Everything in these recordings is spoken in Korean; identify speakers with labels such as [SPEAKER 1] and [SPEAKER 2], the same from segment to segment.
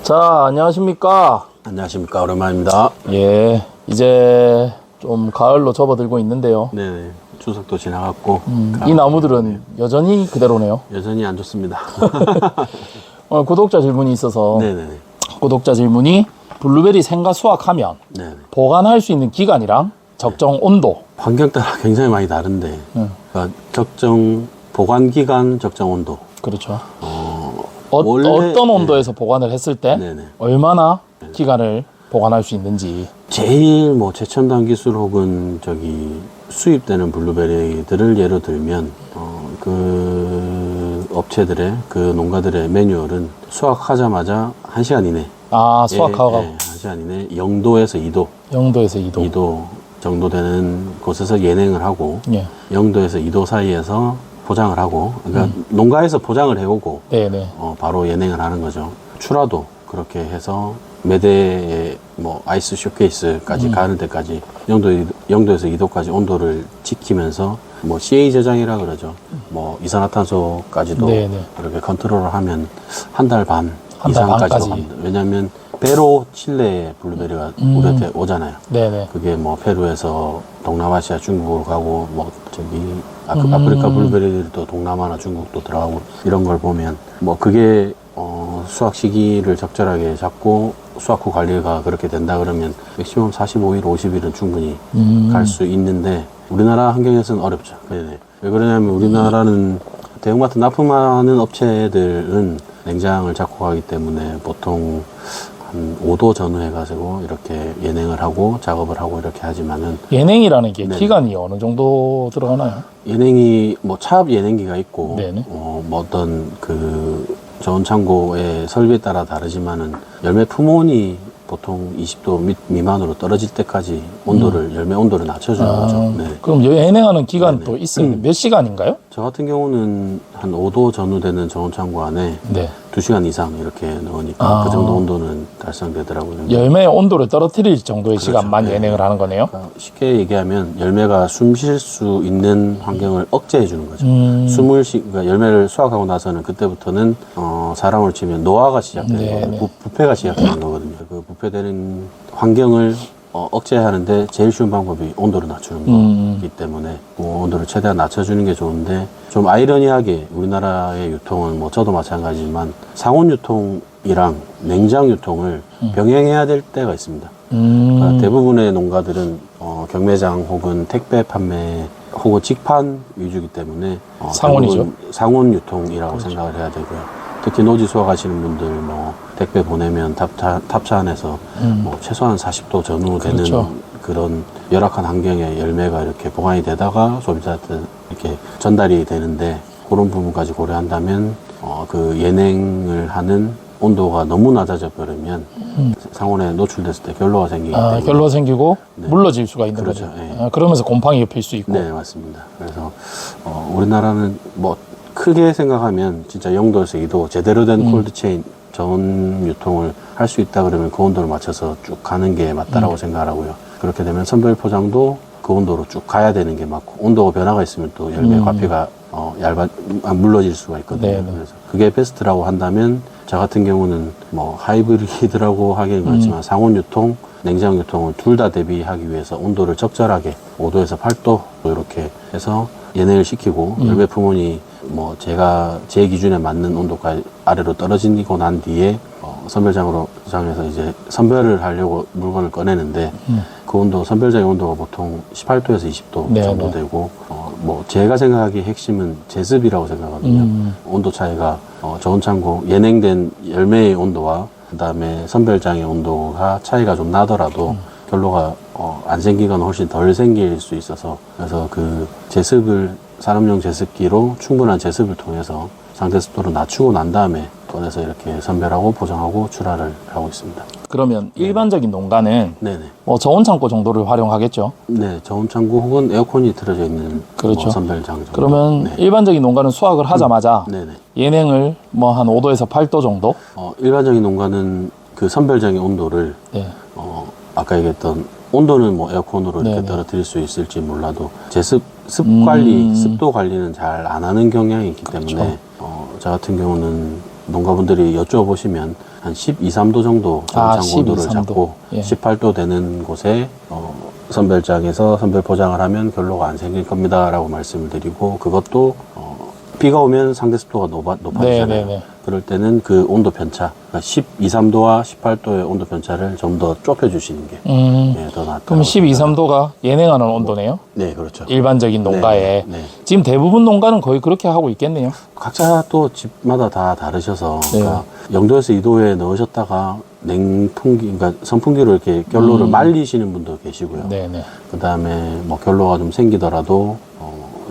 [SPEAKER 1] 자, 안녕하십니까.
[SPEAKER 2] 안녕하십니까. 오랜만입니다.
[SPEAKER 1] 예, 이제 좀 가을로 접어들고 있는데요.
[SPEAKER 2] 네, 추석도 지나갔고
[SPEAKER 1] 이 나무들은 여전히 그대로네요.
[SPEAKER 2] 여전히 안 좋습니다.
[SPEAKER 1] 오늘 구독자 질문이 있어서
[SPEAKER 2] 네네.
[SPEAKER 1] 구독자 질문이 블루베리 생과 수확하면
[SPEAKER 2] 네.
[SPEAKER 1] 보관할 수 있는 기간이랑 적정 온도.
[SPEAKER 2] 환경 따라 굉장히 다른데, 그러니까 적정 보관 기간, 적정 온도.
[SPEAKER 1] 그렇죠.
[SPEAKER 2] 원래,
[SPEAKER 1] 어떤 온도에서 보관을 했을 때
[SPEAKER 2] 네네.
[SPEAKER 1] 얼마나 기간을 보관할 수 있는지.
[SPEAKER 2] 제일 뭐 최첨단 기술 혹은 수입되는 블루베리들을 예로 들면 그 업체들의 그 농가들의 매뉴얼은 수확하자마자 1시간 이내.
[SPEAKER 1] 수확하고
[SPEAKER 2] 1시간 이내 0도에서 2도.
[SPEAKER 1] 0도에서 2도.
[SPEAKER 2] 2도 정도 되는 곳에서 예냉을 하고,
[SPEAKER 1] 예.
[SPEAKER 2] 0도에서 2도 사이에서 포장을 하고, 그러니까 농가에서 포장을 해오고,
[SPEAKER 1] 네네.
[SPEAKER 2] 바로 예냉을 하는 거죠. 출하도 그렇게 해서 매대에 뭐 아이스 쇼케이스까지 가는 데까지 0도에서 2도까지 온도를 지키면서 뭐 CA 저장이라 그러죠. 뭐 이산화탄소까지도
[SPEAKER 1] 네네.
[SPEAKER 2] 그렇게 컨트롤을 하면 한 달 반
[SPEAKER 1] 한달
[SPEAKER 2] 이상까지도
[SPEAKER 1] 반까지.
[SPEAKER 2] 합니다. 왜냐하면 페루, 칠레에 블루베리가 우리한테 오잖아요.
[SPEAKER 1] 네네.
[SPEAKER 2] 그게 뭐 페루에서 동남아시아 중국으로 가고 뭐 아프리카 블루베리들도 동남아나 중국도 들어가고 이런 걸 보면 뭐 그게 수확 시기를 적절하게 잡고 수확 후 관리가 그렇게 된다 그러면 맥시멈 45일, 50일은 충분히 갈 수 있는데 우리나라 환경에서는 어렵죠. 네네. 왜 그러냐면 우리나라는 대형마트 납품하는 업체들은 냉장을 잡고 가기 때문에 보통 한 5도 전후해가지고 이렇게 예냉을 하고 작업을 하고 이렇게 하지만은
[SPEAKER 1] 예냉이라는 게
[SPEAKER 2] 네네.
[SPEAKER 1] 기간이 어느 정도 들어가나요?
[SPEAKER 2] 예냉이 뭐 차압 예냉기가 있고
[SPEAKER 1] 네네.
[SPEAKER 2] 뭐 어떤 그 저온 창고의 설비에 따라 다르지만은 열매 품온이 보통 20도 미만으로 떨어질 때까지 열매 온도를 낮춰주는 거죠. 네.
[SPEAKER 1] 그럼 예냉하는 기간 또 있어요? 몇 시간인가요?
[SPEAKER 2] 저 같은 경우는 한 5도 전후 되는 저온 창고 안에
[SPEAKER 1] 네.
[SPEAKER 2] 2시간 이상 이렇게 넣으니까 그 정도 온도는 달성되더라고요.
[SPEAKER 1] 열매의 온도를 떨어뜨릴 정도의
[SPEAKER 2] 그렇죠.
[SPEAKER 1] 시간만
[SPEAKER 2] 네.
[SPEAKER 1] 예냉을 하는 거네요.
[SPEAKER 2] 그러니까 쉽게 얘기하면 열매가 숨 쉴 수 있는 환경을 억제해 주는 거죠. 그러니까 열매를 수확하고 나서는 그때부터는 사람을 치면 노화가 시작되는
[SPEAKER 1] 네네.
[SPEAKER 2] 거고 부패가 시작되는 거거든요. 그 부패되는 환경을 억제하는데 제일 쉬운 방법이 온도를 낮추는 거기 때문에 온도를 최대한 낮춰주는 게 좋은데 좀 아이러니하게 우리나라의 유통은 뭐 저도 마찬가지지만 상온 유통이랑 냉장 유통을 병행해야 될 때가 있습니다. 그러니까 대부분의 농가들은 경매장 혹은 택배 판매 혹은 직판 위주이기 때문에
[SPEAKER 1] 상온이죠.
[SPEAKER 2] 상온 유통이라고 생각을 해야 되고요. 특히 노지 수확하시는 분들 뭐 택배 보내면 탑차 안에서 뭐 최소한 40도 전후 되는
[SPEAKER 1] 그렇죠.
[SPEAKER 2] 그런 열악한 환경에 열매가 이렇게 보관이 되다가 소비자한테 이렇게 전달이 되는데 그런 부분까지 고려한다면 그 예냉을 하는 온도가 너무 낮아져 버리면 상온에 노출됐을 때 결로가 생기기 때문에
[SPEAKER 1] 결로가 생기고
[SPEAKER 2] 네.
[SPEAKER 1] 물러질 수가 있는
[SPEAKER 2] 그렇죠.
[SPEAKER 1] 거죠.
[SPEAKER 2] 네.
[SPEAKER 1] 그러면서 곰팡이가 필 수 있고.
[SPEAKER 2] 네, 맞습니다. 그래서 우리나라는 뭐 크게 생각하면 진짜 0도에서 2도 제대로 된 콜드체인 저온 유통을 할 수 있다 그러면 그 온도를 맞춰서 쭉 가는 게 맞다라고 생각하고요. 그렇게 되면 선별 포장도 그 온도로 쭉 가야 되는 게 맞고 온도가 변화가 있으면 또 열매 과피가 물러질 수가 있거든요.
[SPEAKER 1] 네네.
[SPEAKER 2] 그래서 그게 베스트라고 한다면 저 같은 경우는 뭐 하이브리드라고 하기는 그렇지만 상온 유통, 냉장 유통을 둘 다 대비하기 위해서 온도를 적절하게 5도에서 8도 이렇게 해서 예냉을 시키고 열매 품온이 뭐 제 기준에 맞는 온도까지 아래로 떨어지고 난 뒤에 선별장에서 이제 선별을 하려고 물건을 꺼내는데 그 온도 선별장의 온도가 보통 18도에서 20도
[SPEAKER 1] 네,
[SPEAKER 2] 정도
[SPEAKER 1] 네.
[SPEAKER 2] 되고 뭐 제가 생각하기에 핵심은 제습이라고 생각하거든요. 온도 차이가 저온 창고 예냉된 열매의 온도와 그다음에 선별장의 온도가 차이가 좀 나더라도 결로가 안 생기거나 훨씬 덜 생길 수 있어서 그래서 그 산업용 제습기로 충분한 제습을 통해서 상태 습도를 낮추고 난 다음에 꺼내서 이렇게 선별하고 포장하고 출하를 하고 있습니다.
[SPEAKER 1] 그러면 일반적인 농가는
[SPEAKER 2] 네네.
[SPEAKER 1] 저온 창고 정도를 활용하겠죠.
[SPEAKER 2] 네, 저온 창고 혹은 에어컨이 틀어져 있는
[SPEAKER 1] 그렇죠.
[SPEAKER 2] 뭐 선별장 정도.
[SPEAKER 1] 그러면
[SPEAKER 2] 네.
[SPEAKER 1] 일반적인 농가는 수확을 하자마자
[SPEAKER 2] 네네.
[SPEAKER 1] 예냉을 뭐 한 5도에서 8도 정도.
[SPEAKER 2] 일반적인 농가는 그 선별장의 온도를
[SPEAKER 1] 네.
[SPEAKER 2] 아까 얘기했던 온도는 뭐 에어컨으로 이렇게
[SPEAKER 1] 네네.
[SPEAKER 2] 떨어뜨릴 수 있을지 몰라도 제습 습 관리, 습도 관리는 잘 안 하는 경향이 있기 때문에
[SPEAKER 1] 그렇죠.
[SPEAKER 2] 저 같은 경우는 농가분들이 여쭤보시면 한 12, 3도 정도
[SPEAKER 1] 아,
[SPEAKER 2] 정창 온도를
[SPEAKER 1] 12, 3도.
[SPEAKER 2] 잡고
[SPEAKER 1] 예.
[SPEAKER 2] 18도 되는 곳에 선별장에서 선별 포장을 하면 결로가 안 생길 겁니다 라고 말씀을 드리고, 그것도 비가 오면 상대 습도가 높아지잖아요.
[SPEAKER 1] 네네네.
[SPEAKER 2] 그럴 때는 그 온도 편차, 그러니까 12, 3도와 18도의 온도 편차를 좀 더 좁혀주시는 게 예, 더 낫다.
[SPEAKER 1] 그럼 12, 3도가 예냉하는 온도네요?
[SPEAKER 2] 네, 그렇죠.
[SPEAKER 1] 일반적인 농가에.
[SPEAKER 2] 네, 네.
[SPEAKER 1] 지금 대부분 농가는 거의 그렇게 하고 있겠네요.
[SPEAKER 2] 각자 또 집마다 다 다르셔서
[SPEAKER 1] 네.
[SPEAKER 2] 그러니까 0도에서 2도에 넣으셨다가 냉풍기, 그러니까 선풍기로 이렇게 결로를 말리시는 분도 계시고요.
[SPEAKER 1] 네네.
[SPEAKER 2] 그 다음에 뭐 결로가 좀 생기더라도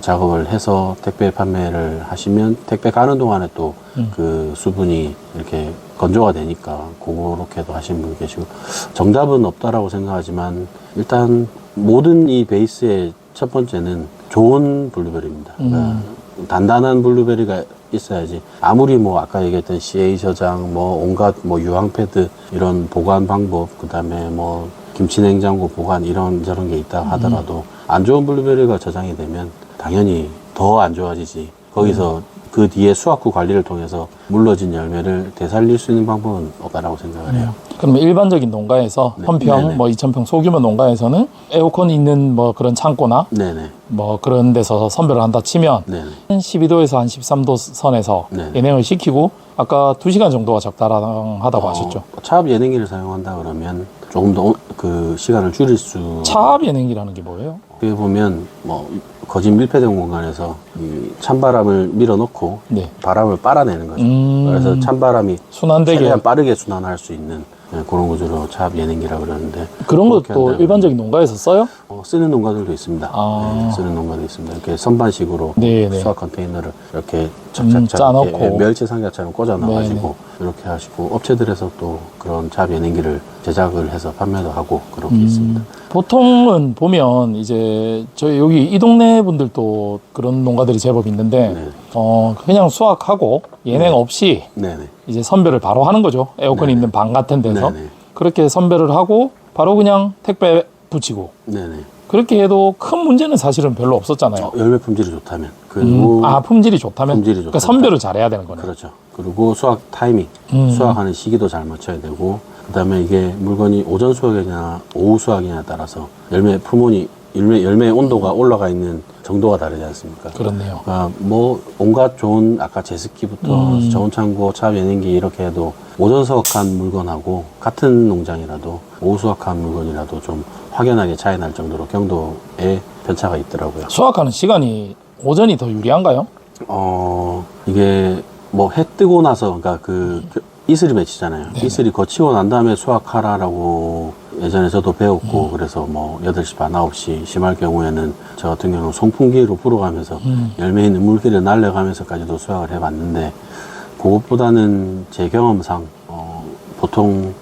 [SPEAKER 2] 작업을 해서 택배 판매를 하시면 택배 가는 동안에 또 그 수분이 이렇게 건조가 되니까 그렇게도 하시는 분 계시고, 정답은 없다라고 생각하지만 일단 모든 이 베이스의 첫 번째는 좋은 블루베리입니다. 그러니까 단단한 블루베리가 있어야지, 아무리 뭐 아까 얘기했던 CA 저장, 뭐 온갖 뭐 유황 패드 이런 보관 방법, 그 다음에 뭐 김치 냉장고 보관 이런 저런 게 있다 하더라도 안 좋은 블루베리가 저장이 되면 당연히 더 안 좋아지지. 거기서 그 뒤에 수확 후 관리를 통해서 물러진 열매를 되살릴 수 있는 방법은 없다라고 생각을 해요.
[SPEAKER 1] 그러면 일반적인 농가에서
[SPEAKER 2] 네.
[SPEAKER 1] 1000평,
[SPEAKER 2] 네네.
[SPEAKER 1] 뭐 2000평 소규모 농가에서는 에어컨이 있는 뭐 그런 창고나
[SPEAKER 2] 네네.
[SPEAKER 1] 뭐 그런 데서 선별을 한다 치면
[SPEAKER 2] 네네.
[SPEAKER 1] 12도에서 한 13도 선에서
[SPEAKER 2] 네네.
[SPEAKER 1] 예냉을 시키고, 아까 2시간 정도가 적당하다고 하셨죠.
[SPEAKER 2] 차압 예냉기를 사용한다 그러면 조금 더 그 시간을 줄일 수.
[SPEAKER 1] 차압 예냉기라는 게 뭐예요?
[SPEAKER 2] 어떻게 보면 뭐 거진 밀폐된 공간에서 이 찬바람을 밀어넣고
[SPEAKER 1] 네.
[SPEAKER 2] 바람을 빨아내는 거죠. 그래서 찬바람이
[SPEAKER 1] 순환되게.
[SPEAKER 2] 최대한 빠르게 순환할 수 있는 그런 구조로 차압 예냉기라 그러는데,
[SPEAKER 1] 그런
[SPEAKER 2] 그렇게
[SPEAKER 1] 것도
[SPEAKER 2] 한다면
[SPEAKER 1] 일반적인 농가에서 써요?
[SPEAKER 2] 쓰는 농가들도 있습니다.
[SPEAKER 1] 아.
[SPEAKER 2] 네, 쓰는 농가도 있습니다. 이렇게 선반식으로
[SPEAKER 1] 네네.
[SPEAKER 2] 수확 컨테이너를 이렇게 착착착
[SPEAKER 1] 짜놓고.
[SPEAKER 2] 이렇게 멸치 상자처럼 꽂아놔가지고
[SPEAKER 1] 네네.
[SPEAKER 2] 이렇게 하시고, 업체들에서 또 그런 차압 예냉기를 제작을 해서 판매도 하고 그렇게 있습니다.
[SPEAKER 1] 보통은 보면 이제 저희 여기 이 동네 분들도 그런 농가들이 제법 있는데
[SPEAKER 2] 네.
[SPEAKER 1] 그냥 수확하고 예냉 없이
[SPEAKER 2] 네네.
[SPEAKER 1] 이제 선별을 바로 하는 거죠. 에어컨이 있는 방 같은 데서.
[SPEAKER 2] 네네.
[SPEAKER 1] 그렇게 선별을 하고 바로 그냥 택배 붙이고,
[SPEAKER 2] 네네.
[SPEAKER 1] 그렇게 해도 큰 문제는 사실은 별로 없었잖아요.
[SPEAKER 2] 열매 품질이 좋다면. 그리고
[SPEAKER 1] 품질이 좋다면?
[SPEAKER 2] 품질이
[SPEAKER 1] 그러니까
[SPEAKER 2] 좋다면.
[SPEAKER 1] 선별을 잘해야 되는 거네요.
[SPEAKER 2] 그렇죠. 그리고 수확 타이밍, 수확하는 시기도 잘 맞춰야 되고, 그 다음에 이게 물건이 오전 수확이냐 오후 수확이냐에 따라서 열매 풀무늬, 열매의 온도가 올라가 있는 정도가 다르지 않습니까?
[SPEAKER 1] 그렇네요.
[SPEAKER 2] 그러니까 뭐 온갖 좋은, 아까 제습기부터 저온 창고, 차압 예냉기 이렇게 해도 오전 수확한 물건하고 같은 농장이라도 오후 수확한 물건이라도 좀 확연하게 차이 날 정도로 경도에 편차가 있더라고요.
[SPEAKER 1] 수확하는 시간이 오전이 더 유리한가요?
[SPEAKER 2] 이게 뭐 해 뜨고 나서, 그러니까 이슬이 맺히잖아요. 이슬이 거치고 난 다음에 수확하라라고 예전에 저도 배웠고, 그래서 뭐 8시 반, 9시, 심할 경우에는 저 같은 경우는 송풍기로 불어가면서 열매 있는 물기를 날려가면서까지도 수확을 해봤는데, 그것보다는 제 경험상 보통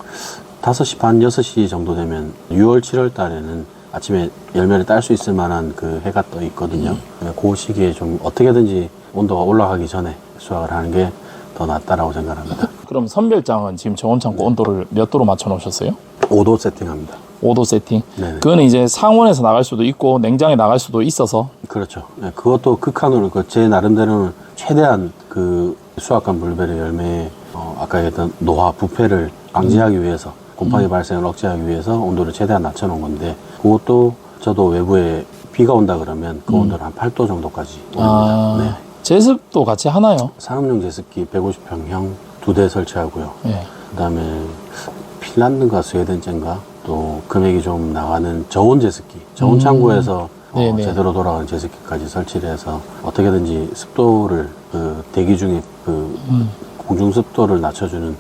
[SPEAKER 2] 5시 반, 6시 정도 되면 6월, 7월 달에는 아침에 열매를 딸 수 있을 만한 그 해가 떠 있거든요. 그 시기에 좀 어떻게든지 온도가 올라가기 전에 수확을 하는 게 더 낫다라고 생각합니다.
[SPEAKER 1] 그럼 선별장은 지금 저온창고 온도를 몇 도로 맞춰 놓으셨어요?
[SPEAKER 2] 5도 세팅합니다.
[SPEAKER 1] 5도 세팅.
[SPEAKER 2] 네네.
[SPEAKER 1] 그거는 이제 상온에서 나갈 수도 있고 냉장에 나갈 수도 있어서.
[SPEAKER 2] 그렇죠. 네, 그것도 극한으로 제 나름대로는 최대한 그 수확한 블루베리 열매의 아까 얘기했던 노화, 부패를 방지하기 위해서, 곰팡이 발생을 억제하기 위해서 온도를 최대한 낮춰놓은 건데, 그것도 저도 외부에 비가 온다 그러면 그 온도를 한 8도 정도까지 올립니다. 네.
[SPEAKER 1] 제습도 같이 하나요?
[SPEAKER 2] 산업용 제습기 150평형 2대 설치하고요.
[SPEAKER 1] 네.
[SPEAKER 2] 그 다음에 핀란드인가 스웨덴인가 또 금액이 좀 나가는 저온 제습기, 저온 창고에서
[SPEAKER 1] 네네.
[SPEAKER 2] 제대로 돌아가는 제습기까지 설치를 해서 어떻게든지 습도를 대기 중에 공중 습도를 낮춰주는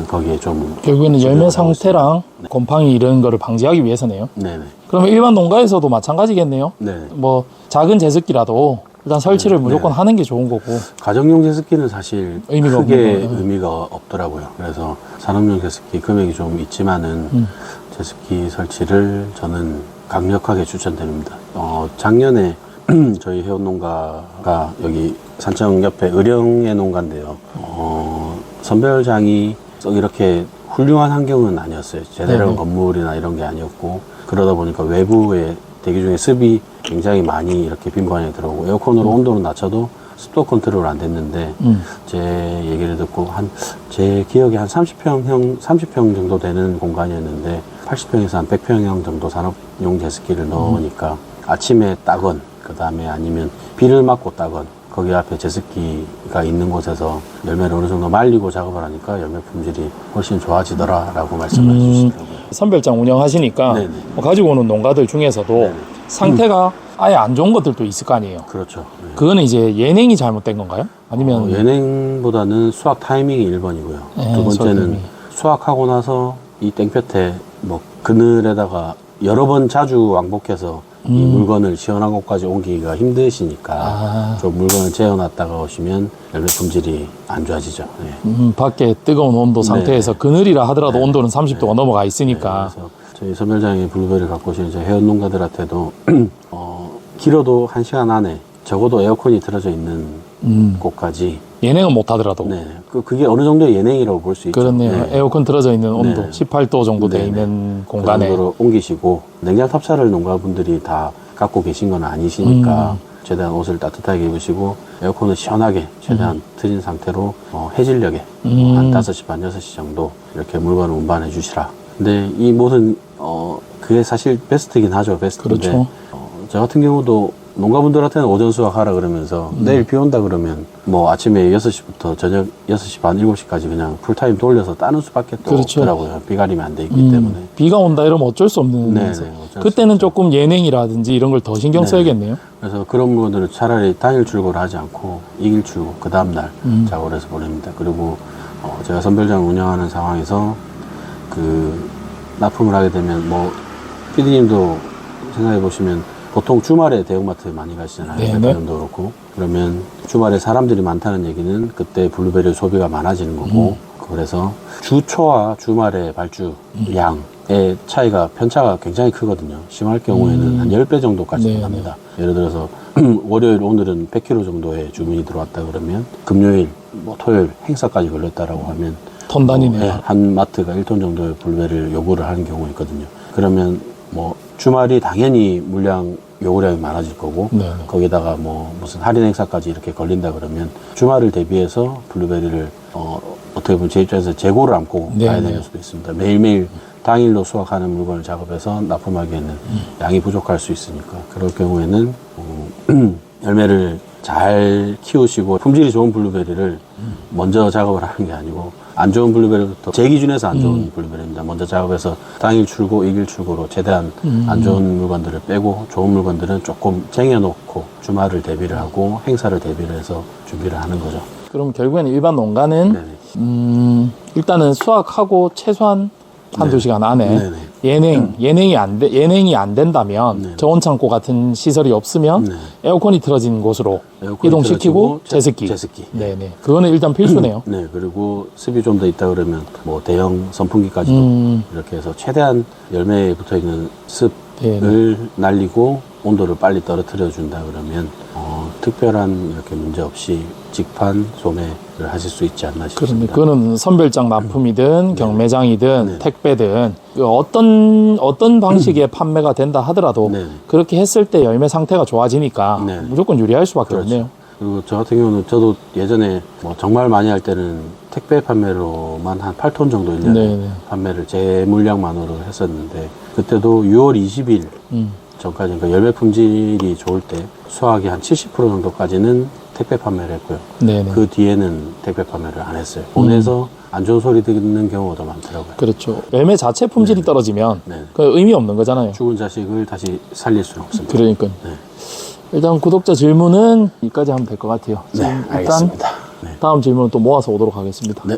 [SPEAKER 2] 거기에 좀
[SPEAKER 1] 결국에는 열매
[SPEAKER 2] 집중을 하고
[SPEAKER 1] 상태랑 곰팡이 이런 거를 방지하기 위해서네요.
[SPEAKER 2] 네네.
[SPEAKER 1] 그러면 일반 농가에서도 마찬가지겠네요.
[SPEAKER 2] 네네.
[SPEAKER 1] 뭐 작은 제습기라도 일단 설치를 무조건 하는 게 좋은 거고.
[SPEAKER 2] 가정용 제습기는 사실
[SPEAKER 1] 의미가
[SPEAKER 2] 크게
[SPEAKER 1] 없는 거예요.
[SPEAKER 2] 의미가 없더라고요. 그래서 산업용 제습기 금액이 좀 있지만은 제습기 설치를 저는 강력하게 추천드립니다. 작년에 저희 해온 농가가 여기 산청 옆에 의령의 농가인데요. 선별장이 썩 이렇게 훌륭한 환경은 아니었어요. 제대로 된
[SPEAKER 1] 네네.
[SPEAKER 2] 건물이나 이런 게 아니었고, 그러다 보니까 외부에 대기 중에 습이 굉장히 많이 이렇게 빈번하게 들어오고, 에어컨으로 온도를 낮춰도 습도 컨트롤 안 됐는데, 제 얘기를 듣고 제 기억에 한 30평 정도 되는 공간이었는데, 80평에서 한 100평형 정도 산업용 제습기를 넣으니까 아침에 따건, 그 다음에 아니면 비를 맞고 따건, 거기 앞에 제습기가 있는 곳에서 열매를 어느 정도 말리고 작업을 하니까 열매 품질이 훨씬 좋아지더라라고 말씀을 해주시더라고요.
[SPEAKER 1] 선별장 운영하시니까
[SPEAKER 2] 네네.
[SPEAKER 1] 뭐 가지고 오는 농가들 중에서도
[SPEAKER 2] 네네.
[SPEAKER 1] 상태가 아예 안 좋은 것들도 있을 거 아니에요.
[SPEAKER 2] 그렇죠. 네.
[SPEAKER 1] 그거는 이제 예냉이 잘못된 건가요? 아니면
[SPEAKER 2] 예냉보다는 수확 타이밍이 1번이고요.
[SPEAKER 1] 네,
[SPEAKER 2] 두
[SPEAKER 1] 수확
[SPEAKER 2] 번째는
[SPEAKER 1] 타이밍.
[SPEAKER 2] 수확하고 나서 이 땡볕에 뭐 그늘에다가 여러 번 자주 왕복해서 이 물건을 시원한 곳까지 옮기기가 힘드시니까
[SPEAKER 1] 아.
[SPEAKER 2] 좀 물건을 재워놨다가 오시면 열매 품질이 안 좋아지죠. 네.
[SPEAKER 1] 밖에 뜨거운 온도 상태에서 그늘이라 하더라도
[SPEAKER 2] 네.
[SPEAKER 1] 온도는 30도가 넘어가 있으니까
[SPEAKER 2] 그래서 저희 선별장에 블루베리를 갖고 오시는 저희 회원 농가들한테도 길어도 1시간 안에 적어도 에어컨이 틀어져 있는 곳까지
[SPEAKER 1] 예냉은 못 하더라도
[SPEAKER 2] 네, 그게 어느 정도의 예냉이라고 볼 수 있죠.
[SPEAKER 1] 그렇네요.
[SPEAKER 2] 네.
[SPEAKER 1] 에어컨 틀어져 있는 온도
[SPEAKER 2] 네.
[SPEAKER 1] 18도 정도 돼
[SPEAKER 2] 네,
[SPEAKER 1] 있는
[SPEAKER 2] 그
[SPEAKER 1] 공간에
[SPEAKER 2] 정도로 옮기시고 냉장 탑차를 농가분들이 다 갖고 계신 건 아니시니까 최대한 옷을 따뜻하게 입으시고 에어컨을 시원하게 최대한 틀린 상태로 해질녘에 한 5시 반 6시 정도 이렇게 물건을 운반해 주시라. 근데 이 모든 그게 사실 베스트긴 하죠. 베스트인데
[SPEAKER 1] 그렇죠.
[SPEAKER 2] 저 같은 경우도 농가분들한테는 오전 수확하라 그러면서 내일 비 온다 그러면 뭐 아침에 6시부터 저녁 6시 반 7시까지 그냥 풀타임 돌려서 따는 수밖에 또
[SPEAKER 1] 그렇죠.
[SPEAKER 2] 없더라고요. 비가림이 안 돼 있기 때문에.
[SPEAKER 1] 비가 온다 이러면 어쩔 수 없는
[SPEAKER 2] 네,
[SPEAKER 1] 거죠.
[SPEAKER 2] 네, 어쩔 수
[SPEAKER 1] 그때는
[SPEAKER 2] 없죠.
[SPEAKER 1] 조금 예냉이라든지 이런 걸 더 신경
[SPEAKER 2] 네.
[SPEAKER 1] 써야겠네요.
[SPEAKER 2] 그래서 그런 물건들은 차라리 당일 출고를 하지 않고 2일 출고 그 다음날 작업을 해서 보냅니다. 그리고 제가 선별장 운영하는 상황에서 그 납품을 하게 되면 뭐 PD님도 생각해 보시면 보통 주말에 대형마트 많이 가시잖아요.
[SPEAKER 1] 네네.
[SPEAKER 2] 백화점도 그렇고. 그러면 주말에 사람들이 많다는 얘기는 그때 블루베리 소비가 많아지는 거고 그래서 주 초와 주말의 발주 양의 차이가 편차가 굉장히 크거든요. 심할 경우에는 한 10배 정도까지
[SPEAKER 1] 네네.
[SPEAKER 2] 납니다. 예를 들어서 월요일 오늘은 100kg 정도의 주문이 들어왔다 그러면 금요일 뭐 토요일 행사까지 걸렸다라고 하면
[SPEAKER 1] 톤 단위네요.
[SPEAKER 2] 한 마트가 1톤 정도의 블루베리를 요구를 하는 경우가 있거든요. 그러면 뭐 주말이 당연히 물량 요구량이 많아질 거고
[SPEAKER 1] 네네.
[SPEAKER 2] 거기다가 뭐 무슨 할인 행사까지 이렇게 걸린다 그러면 주말을 대비해서 블루베리를 어떻게 보면 제 입장에서 재고를 안고
[SPEAKER 1] 네네.
[SPEAKER 2] 가야 되는 수도 있습니다. 매일매일 당일로 수확하는 물건을 작업해서 납품하기에는 양이 부족할 수 있으니까 그럴 경우에는 열매를 잘 키우시고 품질이 좋은 블루베리를 먼저 작업을 하는 게 아니고 안 좋은 블루베리부터 제 기준에서 안 좋은 블루베리입니다. 먼저 작업해서 당일 출고, 2일 출고로 최대한 안 좋은 물건들을 빼고 좋은 물건들은 조금 쟁여놓고 주말을 대비를 하고 행사를 대비를 해서 준비를 하는 거죠.
[SPEAKER 1] 그럼 결국에는 일반 농가는
[SPEAKER 2] 네네.
[SPEAKER 1] 일단은 수확하고 최소한 한두 시간 안에
[SPEAKER 2] 네네.
[SPEAKER 1] 예냉이 안 된다면
[SPEAKER 2] 네네.
[SPEAKER 1] 저온 창고 같은 시설이 없으면
[SPEAKER 2] 네.
[SPEAKER 1] 에어컨이 틀어진 곳으로
[SPEAKER 2] 에어컨이
[SPEAKER 1] 이동시키고
[SPEAKER 2] 틀어지고
[SPEAKER 1] 제습기. 네네. 그거는 일단 필수네요.
[SPEAKER 2] 네, 그리고 습이 좀 더 있다 그러면 뭐 대형 선풍기까지도 이렇게 해서 최대한 열매에 붙어 있는 습을
[SPEAKER 1] 네네.
[SPEAKER 2] 날리고 온도를 빨리 떨어뜨려 준다 그러면 특별한 이렇게 문제 없이 직판 소매를 하실 수 있지 않나
[SPEAKER 1] 그런데
[SPEAKER 2] 싶습니다.
[SPEAKER 1] 그거는 선별장 납품이든 경매장이든
[SPEAKER 2] 네.
[SPEAKER 1] 택배든 그 어떤 방식의 판매가 된다 하더라도
[SPEAKER 2] 네.
[SPEAKER 1] 그렇게 했을 때 열매 상태가 좋아지니까
[SPEAKER 2] 네.
[SPEAKER 1] 무조건 유리할 수밖에
[SPEAKER 2] 그렇죠.
[SPEAKER 1] 없네요.
[SPEAKER 2] 그리고 저 같은 경우는 저도 예전에 뭐 정말 많이 할 때는 택배 판매로만 한 8톤 정도 1년에
[SPEAKER 1] 네네.
[SPEAKER 2] 판매를 제 물량만으로 했었는데 그때도 6월 20일 전까지 그러니까 열매 품질이 좋을 때 수확이 한 70% 정도까지는 택배 판매를 했고요.
[SPEAKER 1] 네네.
[SPEAKER 2] 그 뒤에는 택배 판매를 안 했어요. 보내서 안 좋은 소리 듣는 경우가 더 많더라고요.
[SPEAKER 1] 그렇죠. 열매 자체 품질이 떨어지면
[SPEAKER 2] 네.
[SPEAKER 1] 그 의미 없는 거잖아요.
[SPEAKER 2] 죽은 자식을 다시 살릴 수는 없습니다.
[SPEAKER 1] 그러니까
[SPEAKER 2] 네.
[SPEAKER 1] 일단 구독자 질문은 여기까지 하면 될 것 같아요.
[SPEAKER 2] 네,
[SPEAKER 1] 지금 일단
[SPEAKER 2] 알겠습니다. 네.
[SPEAKER 1] 다음 질문은 또 모아서 오도록 하겠습니다.
[SPEAKER 2] 네.